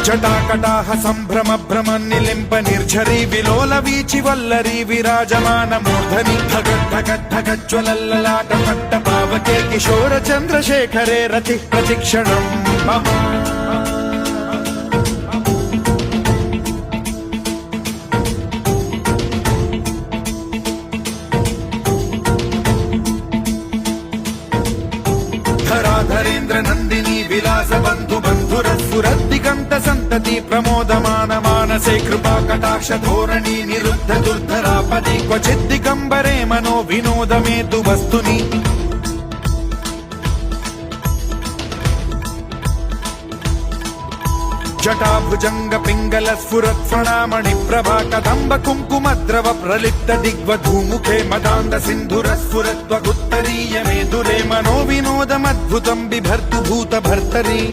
జటాకటాహ సంభ్రమ భ్రమ నిలింప నిర్ఝరీ విలోల వీచి వల్లరీ విరాజమాన మూర్ధని ధగద్ధగద్ధగజ్వలల్లలాట పట్ట పావకే కిశోర చంద్రశేఖరే రతి ప్రతిక్షణం ధరాధరేంద్ర నందిని విలాస బంధు బంధురస్ఫురద్దిగంత సంతతి ప్రమోదమాన మానసే కృపా కటాక్ష ధోరణి నిరుద్ధ దుర్ధరాపది క్వచిద్దిగంబరే మనో వినోదమేతు వస్తుని జటాభుజంగ పింగళ స్ఫురత్ఫణామణి ప్రభా కదంబ కుంకుమద్రవ ప్రలిప్త దిగ్వధూముఖే మదాంద సింధుర స్ఫురత్వగుత్తరీయమే దురే మనో వినోదమద్భుతం బిభర్తు భూత భర్తరీ